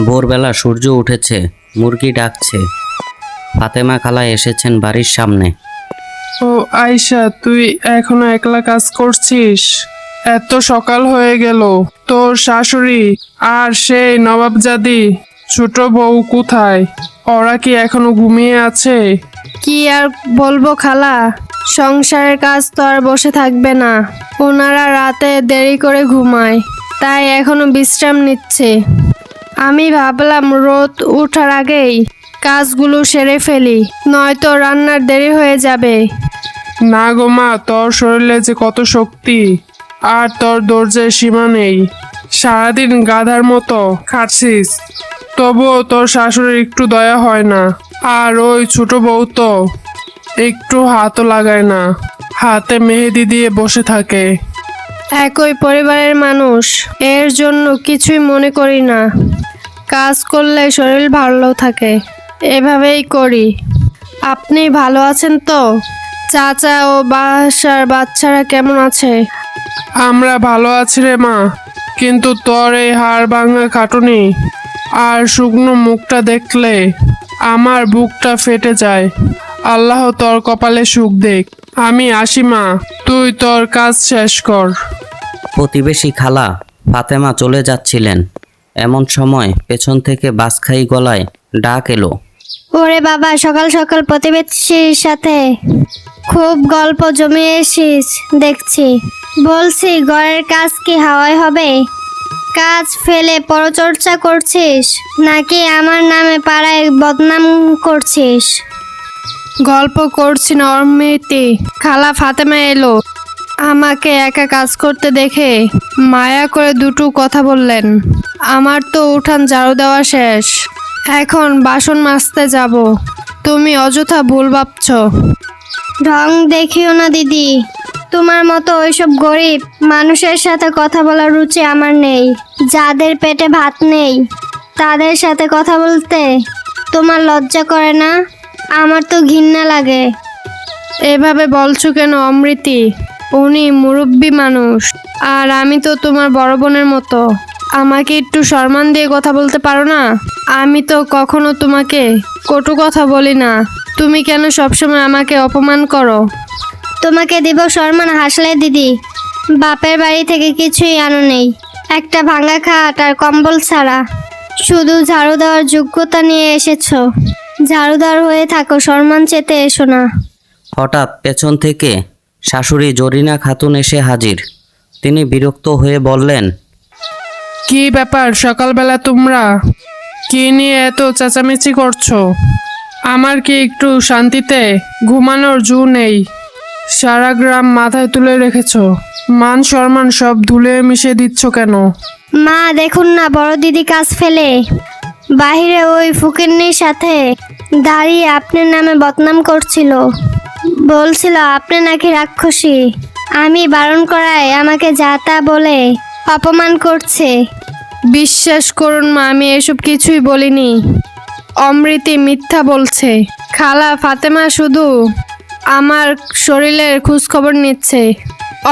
ভোরবেলা সূর্য উঠেছে, মুরগি ডাকছে। ফাতেমা খালা এসেছেন বাড়ির সামনে। ও আয়শা, তুই এখনো একলা কাজ করছিস? এত সকাল হয়ে গেল। তোর শাশুড়ি আর সেই নবাবজাদি ছোট বউ কোথায়? ওরা কি এখনো ঘুমিয়ে আছে? কি আর বলবো খালা, সংসারের কাজ তো আর বসে থাকবে না। ওনারা রাতে দেরি করে ঘুমায়, তাই এখনো বিশ্রাম নিচ্ছে। আমি ভাবলাম রোদ ওঠার আগেই কাজগুলো সেরে ফেলি, নয়তো রান্নার দেরি হয়ে যাবে। না গো মা, তোর শরীরে যে কত শক্তি, আর তোর ধৈর্যের সীমা নেই। সারাদিন গাধার মতো খাচ্ছিস, তবুও তোর শাশুড়ির একটু দয়া হয় না। আর ওই ছোট বউ তো একটু হাতও লাগায় না, হাতে মেহেদি দিয়ে বসে থাকে। একই পরিবারের মানুষ, এর জন্য কিছুই মনে করি না। কাজ করলে শরীর ভালো থাকে, এভাবেই করি। আপনি ভালো আছেন তো? চাচা ও বাসার বাচ্চারা কেমন আছে? আমরা ভালো আছি রে মা, কিন্তু তোর এই হাড় ভাঙা খাটুনি আর শুকনো মুখটা দেখলে আমার বুকটা ফেটে যায়। আল্লাহ তোর কপালে সুখ দেখ। আমি আসি মা, তুই তোর কাজ শেষ কর। প্রতিবেশী খালা ফাতেমা চলে যাচ্ছিলেন, এমন সময় পেছন থেকে বাঁশখাই গলায় ডাক এলো। ওরে বাবা, সকাল সকাল প্রতিবেশীর সাথে খুব গল্প জমিয়েছিস দেখছি। বলছি, ঘরের কাজ কি হাওয়ায় হবে? কাজ ফেলে পরচর্চা করছিস নাকি আমার নামে পাড়ায় বদনাম করছিস? গল্প করছি না অমৃতি। খালা ফাতেমা এলো, আমাকে একা কাজ করতে দেখে মায়া করে দুটো কথা বললেন। আমার তো উঠান ঝাড়ু দেওয়া শেষ, এখন বাসন মাজতে যাব। তুমি অযথা ভুল ভাবছো। ঢং দেখিও না দিদি, তোমার মতো ওইসব গরিব মানুষের সাথে কথা বলার রুচি আমার নেই। যাদের পেটে ভাত নেই তাদের সাথে কথা বলতে তোমার লজ্জা করে না? আমার তো ঘৃণা লাগে। এভাবে বলছো কেন অমৃতি? উনি মুরব্বী মানুষ, আর আমি তো তোমার বড় বোনের মতো। আমাকে একটু সম্মান দিয়ে কথা বলতে পারো না? আমি তো কখনো তোমাকে কটু কথা বলি না, তুমি কেন সবসময় আমাকে অপমান করো? তোমাকে দিব সম্মান হাসলে দিদি? বাপের বাড়ি থেকে কিছুই আনো নেই, একটা ভাঙা খাট আর কম্বল ছাড়া। শুধু ঝাড়ু দেওয়ার যোগ্যতা নিয়ে এসেছো। ঝাড়ুদার হয়ে থাকো, সম্মান চেতে এসো না। হঠাৎ পেছন থেকে শাশুড়ি জরিনা খাতুন এসে হাজির। তিনি বিরক্ত হয়ে বললেন, কি ব্যাপার, সকালবেলা তোমরা কি নিয়ে এত চেঁচামেচি করছো? আমার কি একটু শান্তিতে ঘুমানোর জো নেই? সারা গ্রাম মাথায় তুলে রেখেছো, মান সম্মান সব ধুলে মিশে দিচ্ছ কেন? মা দেখুন না, বড় দিদি কাজ ফেলে বাহিরে ওই ফকিন্নির সাথে দাঁড়িয়ে আপনার নামে বদনাম করছিল। বলছিল আপনি নাকি রাক্ষসী। আমি বারণ করায় আমাকে যা তা বলে অপমান করছে। বিশ্বাস করুন মা, আমি এসব কিছুই বলিনি। অমৃতি মিথ্যা বলছে। খালা ফাতেমা শুধু আমার শরীরের খোঁজ খবর নিচ্ছে।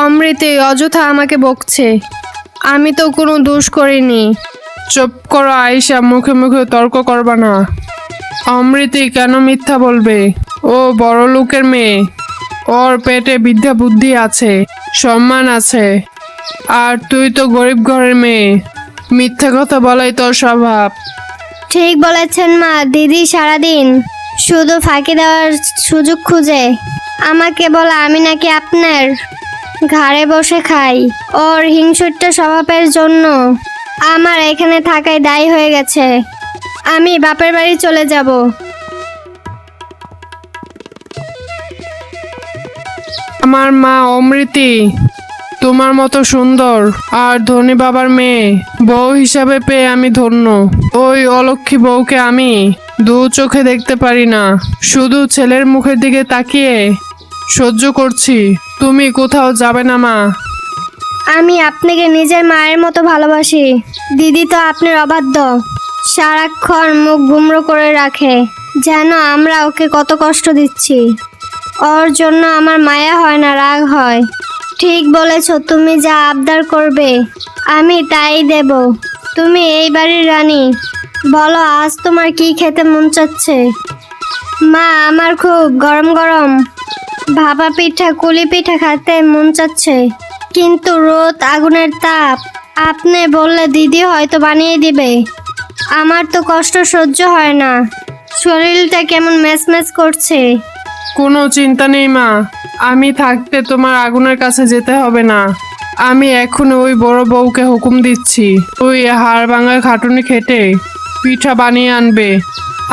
অমৃতি অযথা আমাকে বকছে, আমি তো কোনো দোষ করিনি। চুপ করো আয়েশা, মুখে মুখে তর্ক করবা না। অমৃতি কেন মিথ্যা বলবে? ও বড় লোকের মেয়ে, ওর পেটে বিদ্যা বুদ্ধি আছে, সম্মান আছে। আর তুই তো গরিব ঘরের মেয়ে, মিথ্যা কথা বলাই তোর স্বভাব। ঠিক বলেছেন মা। দিদি সারাদিন শুধু ফাঁকি দেওয়ার সুযোগ খুঁজে আমাকে বলে আমি নাকি আপনার ঘাড়ে বসে খাই। ওর হিংসুটে স্বভাবের জন্য আমার এখানে থাকায় দায়ী হয়ে গেছে। আমি বাপের বাড়ি চলে যাব। আমার মা অমৃতি তোমার মতো সুন্দর আর ধনী বাবার মেয়ে বউ হিসাবে পেয়ে আমি ধন্য। ওই অলক্ষী বউকে আমি দু চোখে দেখতে পারি না, শুধু ছেলের মুখের দিকে তাকিয়ে সহ্য করছি। তুমি কোথাও যাবে না মা। আমি আপনাকে নিজের মায়ের মতো ভালোবাসি। দিদি তো আপনার অবাধ্য, সারাক্ষণ মুখ গুমড়ো করে রাখে, যেন আমরা ওকে কত কষ্ট দিচ্ছি। ওর জন্য আমার মায়া হয় না, রাগ হয়। ঠিক বলেছ, তুমি যা আবদার করবে আমি তাই দেব। তুমি এই বাড়ির রানী, বলো আজ তোমার কি খেতে মন চাচ্ছে? মা, আমার খুব গরম গরম ভাপা পিঠা, কুলি পিঠা খেতে মন চাচ্ছে, কিন্তু রোদ আগুনের তাপ। আপনি বললে দিদি হয়তো বানিয়ে দিবে। আমার তো কষ্ট সহ্য হয় না, শরীরটা কেমন ম্যাচ করছে। কোনো চিন্তা নেই মা, আমি থাকতে তোমার আগুনের কাছে যেতে হবে না। আমি এখন ওই বড় বউকে হুকুম দিচ্ছি, ওই হাড় ভাঙা খাটুনি খেটে পিঠা বানিয়ে আনবে,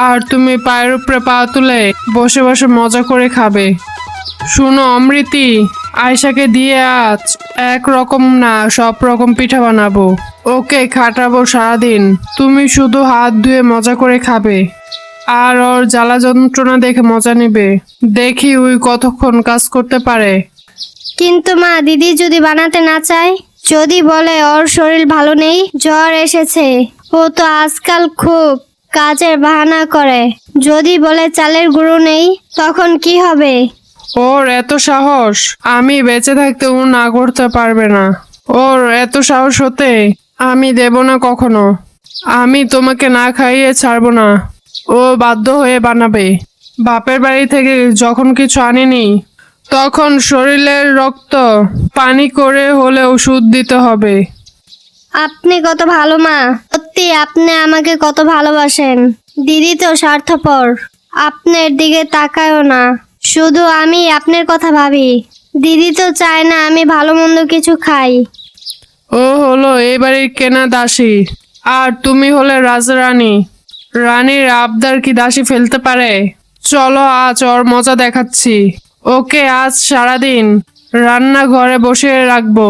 আর তুমি পায়ের উপরে পা তুলে বসে বসে মজা করে খাবে। শুনো অমৃতি, আয়শাকে দিয়ে আজ এক রকম না সব রকম পিঠা বানাবো, ওকে খাটাবো সারাদিন। তুমি শুধু হাত ধুয়ে মজা করে খাবে, আর ওর জ্বালা যন্ত্রণা দেখে মজা নেবে। দেখি ওই কতক্ষণ কাজ করতে পারে। কিন্তু মা, দিদি যদি বানাতে না চায়, যদি বলে ওর শরীর ভালো নেই, জ্বর এসেছে, ও তো আজকাল খুব কাজের বাহানা করে, যদি বলে চালের গুঁড়ো নেই, তখন কি হবে? ওর এত সাহস, আমি বেঁচে থাকতে ও না করতে পারবে না। ওর এত সাহস হতে আমি দেব না কখনো। আমি তোমাকে না খাইয়ে ছাড়বো না। ও বাধ্য হয়ে বানাবে। বাপের বাড়ি থেকে যখন কিছু আনিনি, তখন শরীরের রক্ত পানি করে হলে ওষুধ দিতে হবে। আপনি কত ভালো মা, সত্যি আপনি আমাকে কত ভালোবাসেন। দিদি তো স্বার্থপর, আপনার দিকে তাকায়ও না, শুধু আমি আপনার কথা ভাবি। দিদি তো চায় না আমি ভালো মন্দ কিছু খাই। ও হলো এই বাড়ির কেনা দাসী, আর তুমি হলে রাজরানী। রানীর আবদার কি দাসী ফেলতে পারে? চলো আজ ওর মজা দেখাচ্ছি। ওকে আজ সারাদিন রান্নাঘরে বসিয়ে রাখবো,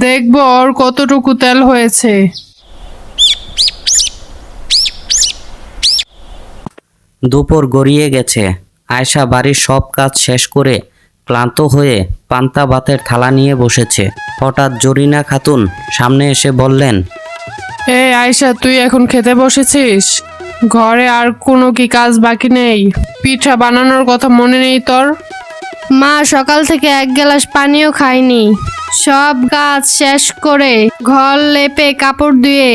দেখবো ওর কতটুকু তেল হয়েছে। দুপুর গড়িয়ে গেছে। আয়শা বাড়ির সব কাজ শেষ করে ক্লান্ত হয়ে পান্তা ভাতের থালা নিয়ে বসেছে। হঠাৎ জরিনা খাতুন সামনে এসে বললেন, আয়শা, তুই এখন খেতে বসেছিস? ঘরে আর কোনো কি কাজ বাকি নেই? পিঠা বানানোর কথা মনে নেই তোর? মা, সকাল থেকে এক গ্লাস পানিও খাইনি। সব কাজ শেষ করে ঘর লেপে কাপড় ধুয়ে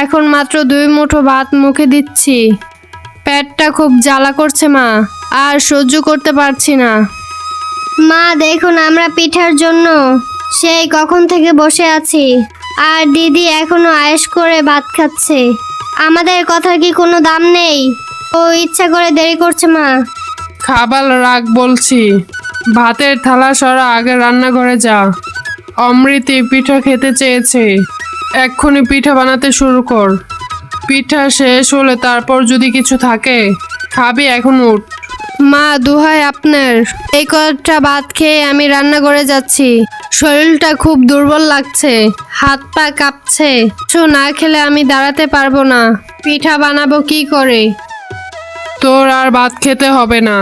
এখন মাত্র 2 মুঠো ভাত মুখে দিচ্ছি। পেটটা খুব জ্বালা করছে মা, আর সহ্য করতে পারছি না। মা দেখুন, আমরা পিঠার জন্য সেই কখন থেকে বসে আছি, আর দিদি এখনো আয়েশ করে ভাত খাচ্ছে। আমাদের কথার কি কোনো দাম নেই? ও ইচ্ছা করে দেরি করছে মা। খাবার রাখ বলছি। ভাতের থালা সরা, আগে রান্নাঘরে যা। অমৃতি পিঠা খেতে চেয়েছে, এক্ষুনি পিঠা বানাতে শুরু কর। পিঠা শেষ হলে তারপর যদি কিছু থাকে খাবি, এখন উঠ। মা, দোহাই আপনার, এই কয়েকটা ভাত খেয়ে আমি রান্নাঘরে যাচ্ছি। শরীরটা খুব দুর্বল লাগছে, হাত পা কাঁপছে। কিছু না খেলে আমি দাঁড়াতে পারবো না। পিঠা বানাবো কি করে? তোর আর ভাত খেতে হবে না,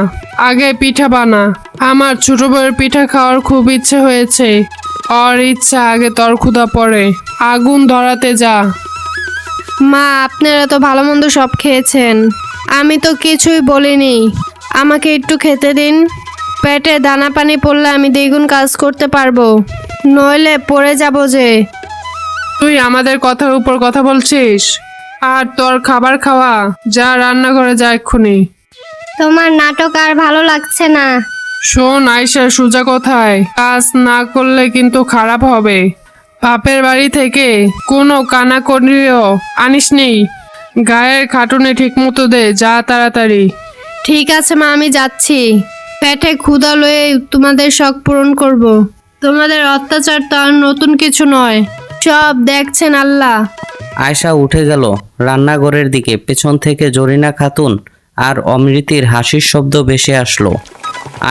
আগে পিঠা বানা। আমার ছোট বউয়ের পিঠা খাওয়ার খুব ইচ্ছে হয়েছে। ওর ইচ্ছা আগে তোর ক্ষুধা পড়ে। আগুন ধরাতে যা। মা, আপনারা তো ভালো মন্দ সব খেয়েছেন, আমি তো কিছুই বলিনি। আমাকে একটু খেতে দিন। পেটে দানা পানি পড়লে আমি দ্বিগুণ কাজ করতে পারবো, নইলে পড়ে যাব যে। তুই আমাদের কথার উপর কথা বলছিস? আর তোর খাবার খাওয়া, যা রান্নাঘরে যা এক্ষুনি। তোমার নাটক আর ভালো লাগছে না। শোন আয়শা, সোজা কথায়, কাজ না করলে কিন্তু খারাপ হবে। বাপের বাড়ি থেকে কোনো কানাকড়িও আনিস নেই। গায়ের খাটুনে ঠিক মতো দে, যা তাড়াতাড়ি। ঠিক আছে মা, আমি যাচ্ছি। পেটে ক্ষুধা লয়ে তোমাদের শখ পূরণ করব। তোমাদের অত্যাচার তো আর নতুন কিছু নয়, সব দেখছেন আল্লাহ। আয়শা উঠে গেল রান্নাঘরের দিকে। পেছন থেকে জরিনা খাতুন আর অমৃতির হাসির শব্দ ভেসে আসলো।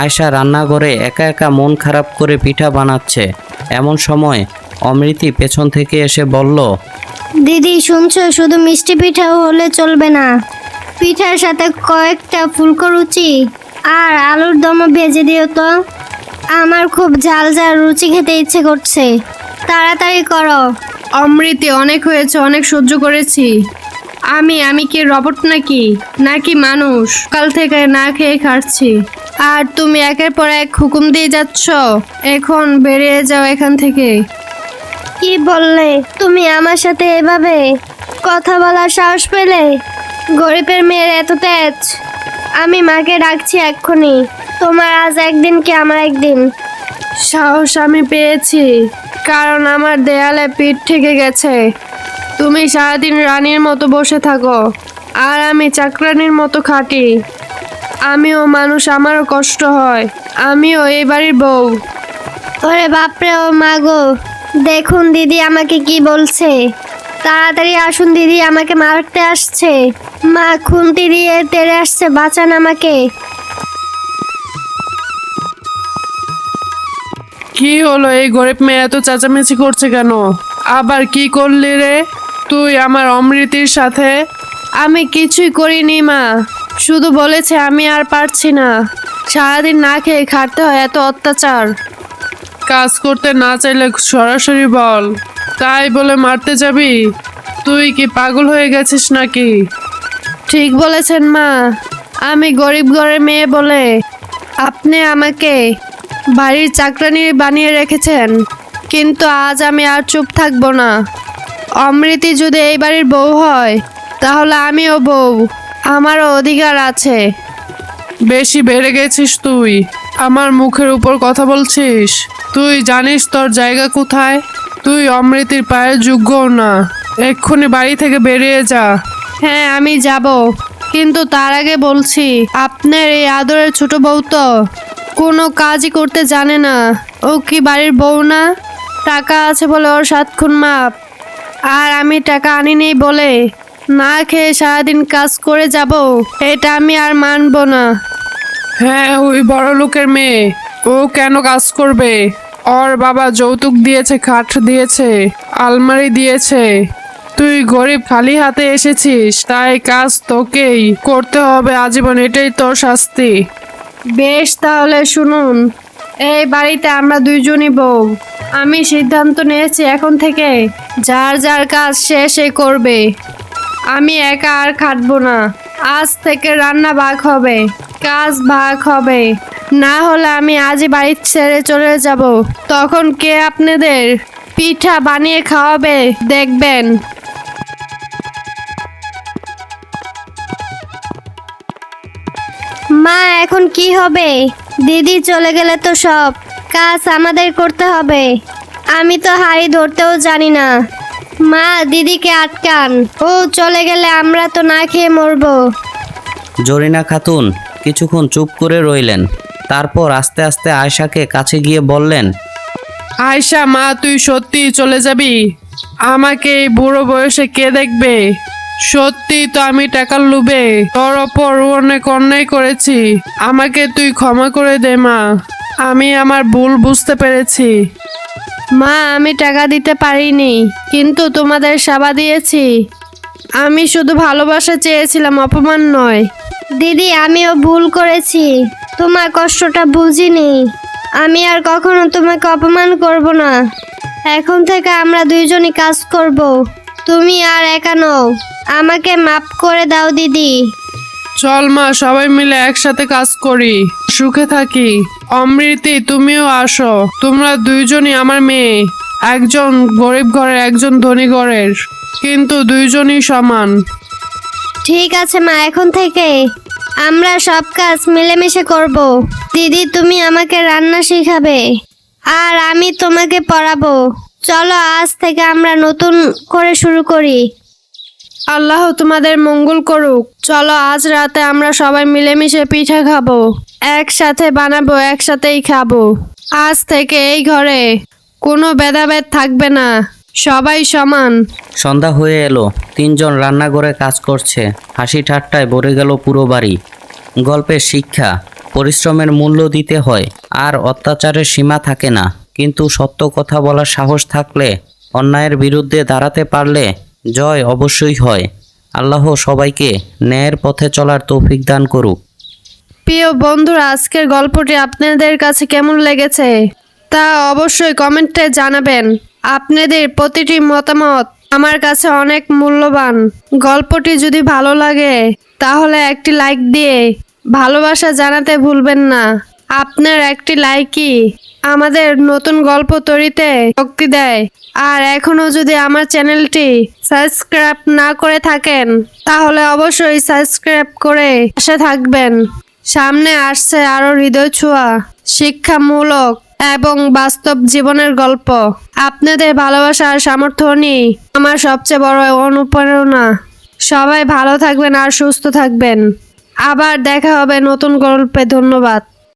আয়শা রান্নাঘরে একা একা মন খারাপ করে পিঠা বানাচ্ছে। এমন সময় অমৃতি পেছন থেকে এসে বলল, দিদি শুনছো, শুধু মিষ্টি পিঠাও হলে চলবে না, পিঠার সাথে কয়েকটা ফুলকো রুচি আর আলুর দমও ভেজে দিও তো। আমার খুব ঝাল ঝাল রুচি খেতে ইচ্ছে করছে, তাড়াতাড়ি করো। অমৃতি, অনেক হয়েছে, অনেক সহ্য করেছি। আমি কি রবট নাকি মানুষ? কাল থেকে না খেয়ে খাচ্ছি, আর তুমি একের পর এক হুকুম দিয়ে যাচ্ছ। এখন বেরিয়ে যাও এখান থেকে। কি বললে তুমি আমার সাথে এভাবে? কথা বলার সাহস পেলে? গরিবের মেয়ের এত তেজ। আমি মাকে ডাকছি এক্ষুনি। তোমার আজ একদিন কি আমার একদিন। সাহস আমি পেয়েছি, কারণ আমার দেয়ালে পিঠ ঠেকে গেছে। তুমি সারাদিন রানীর মতো বসে থাকো, আর আমি চাকরানির মতো খাটি। আমিও মানুষ, আমারও কষ্ট হয়। আমিও এই বাড়ির বউ। ওরে বাপরে, ও মা গো, দেখুন দিদি আমাকে কি বলছে। তাড়াতাড়ি আসুন, দিদি আমাকে মারতে আসছে। মা খুন্তি দিয়ে তেড়ে আসছে, বাঁচান আমাকে। কি হলো, এই গরিব মেয়ে এত চেঁচামেচি করছে কেন? আবার কি করলি রে তুই আমার অমৃতির সাথে? আমি কিছুই করিনি মা, শুধু বলেছে আমি আর পারছি না। সারাদিন না খেয়ে খাটতে হয়, এত অত্যাচার। কাজ করতে না চাইলে সরাসরি বল, তাই বলে মারতে যাবি? তুই কি পাগল হয়ে গেছিস নাকি? ঠিক বলেছেন মা, আমি গরিব ঘরের মেয়ে বলে আপনি আমাকে বাড়ির চাকরানি বানিয়ে রেখেছেন, কিন্তু আজ আমি আর চুপ থাকবো না। অমৃতি যদি এই বাড়ির বউ হয়, তাহলে আমিও বউ, আমারও অধিকার আছে। বেশি বেড়ে গেছিস তুই, আমার মুখের উপর কথা বলছিস। তুই জানিস তোর জায়গা কোথায়? তুই অমৃতির পায়ের যোগ্যও না। এক্ষুনি বাড়ি থেকে বেরিয়ে যা। হ্যাঁ আমি যাব, কিন্তু তার আগে বলছি, আপনার এই আদরের ছোট বউ তো কোনো কাজই করতে জানে না। ও কি বাড়ির বউ না? টাকা আছে বলে ওর 7 খুন মাপ, আর আমি টাকা আনিনি বলে না খেয়ে সারাদিন কাজ করে যাব, এটা আমি আর মানব না। হ্যাঁ, ওই বড় লোকের মেয়ে, ও কেন কাজ করবে? ওর বাবা যৌতুক দিয়েছে, খাট দিয়েছে, আলমারি দিয়েছে। তুই গরিব, খালি হাতে এসেছিস, তাই কাজ তোকেই করতে হবে আজীবন, এটাই তোর শাস্তি। বেশ, তাহলে শুনুন, এই বাড়িতে আমরা দুইজনই বউ। আমি সিদ্ধান্ত নিয়েছি এখন থেকে যার যার কাজ সে করবে। আমি একা আর খাটবো না। আজ থেকে রান্না ভাগ হবে, কাজ ভাগ হবে, না হলে আমি আজই বাড়ি ছেড়ে চলে যাব। তখন কে আপনাদের পিঠা বানিয়ে খাওয়াবে দেখবেন। মা এখন কি হবে? দিদি চলে গেলে তো সব কাজ আমাদের করতে হবে। আমি তো হাঁড়ি ধরতেও জানি না। মা, দিদিকে আটকান, ও চলে গেলে আমরা তো না খেয়ে মরবো। জরিনা খাতুন কিছুক্ষণ চুপ করে রইলেন, তারপর আস্তে আস্তে আয়শাকে কাছে গিয়ে বললেন, আয়শা মা, তুই সত্যি চলে যাবি? আমাকে এই বুড়ো বয়সে কে দেখবে? সত্যি তো আমি টাকার লোভে তোর ওপর অনেক অন্যায় করেছি। আমাকে তুই ক্ষমা করে দে মা, আমি আমার ভুল বুঝতে পেরেছি। মা, আমি টাকা দিতে পারিনি, কিন্তু তোমাদের সেবা দিয়েছি। আমি শুধু ভালোবাসা চেয়েছিলাম, অপমান নয়। দিদি, আমিও ভুল করেছি, তোমার কষ্টটা বুঝিনি। আমি আর কখনো তোমাকে অপমান করব না। এখন থেকে আমরা দুইজনই কাজ করব, তুমি আর একা নও। আমাকে মাফ করে দাও দিদি। চল মা, সবাই মিলে একসাথে কাজ করি, সুখে থাকি। অমৃতি, তুমিও আসো। তোমরা দুইজনই আমার মেয়ে, একজন গরিব ঘরের, একজন ধনী ঘরের, কিন্তু দুইজনই সমান। ঠিক আছে মা, এখন থেকে আমরা সব কাজ মিলেমিশে করব। দিদি, তুমি আমাকে রান্না শেখাবে, আর আমি তোমাকে পড়াবো। চলো আজ থেকে আমরা নতুন করে শুরু করি। আল্লাহ তোমাদের মঙ্গল করুক। চলো আজ রাতে আমরা সবাই মিলেমিশে পিঠা খাবো, একসাথে বানাবো, একসাথেই খাবো। আজ থেকে এই ঘরে কোনো ভেদাভেদ থাকবে না, সবাই সমান। সন্ধ্যা হয়ে এলো, 3 জন রান্নাঘরে কাজ করছে। হাসি ঠাট্টায় ভরে গেল পুরো বাড়ি। গল্পের শিক্ষা, পরিশ্রমের মূল্য দিতে হয়, আর অত্যাচারের সীমা থাকে না। কিন্তু সত্য কথা বলার সাহস থাকলে, অন্যায়ের বিরুদ্ধে দাঁড়াতে পারলে জয় অবশ্যই হয়। আল্লাহ সবাইকে ন্যায়ের পথে চলার তৌফিক দান করুক। প্রিয় বন্ধুরা, আজকের গল্পটি আপনাদের কাছে কেমন লেগেছে তা অবশ্যই কমেন্টে জানাবেন। আপনাদের প্রতিটি মতামত আমার কাছে অনেক মূল্যবান। গল্পটি যদি ভালো লাগে তাহলে একটি লাইক দিয়ে ভালোবাসা জানাতে ভুলবেন না। আপনার একটি লাইকই আমাদের নতুন গল্প তৈরিতে শক্তি দেয়। আর এখনো যদি আমার চ্যানেলটি সাবস্ক্রাইব না করে থাকেন তাহলে অবশ্যই সাবস্ক্রাইব করে পাশে থাকবেন। সামনে আসছে আরো হৃদয় ছোঁয়া, শিক্ষামূলক এবং বাস্তব জীবনের গল্প। আপনাদের ভালোবাসা আর সামর্থ্য নিয়ে আমার সবচেয়ে বড় অনুপ্রেরণা। সবাই ভালো থাকবেন আর সুস্থ থাকবেন। আবার দেখা হবে নতুন গল্পে। ধন্যবাদ।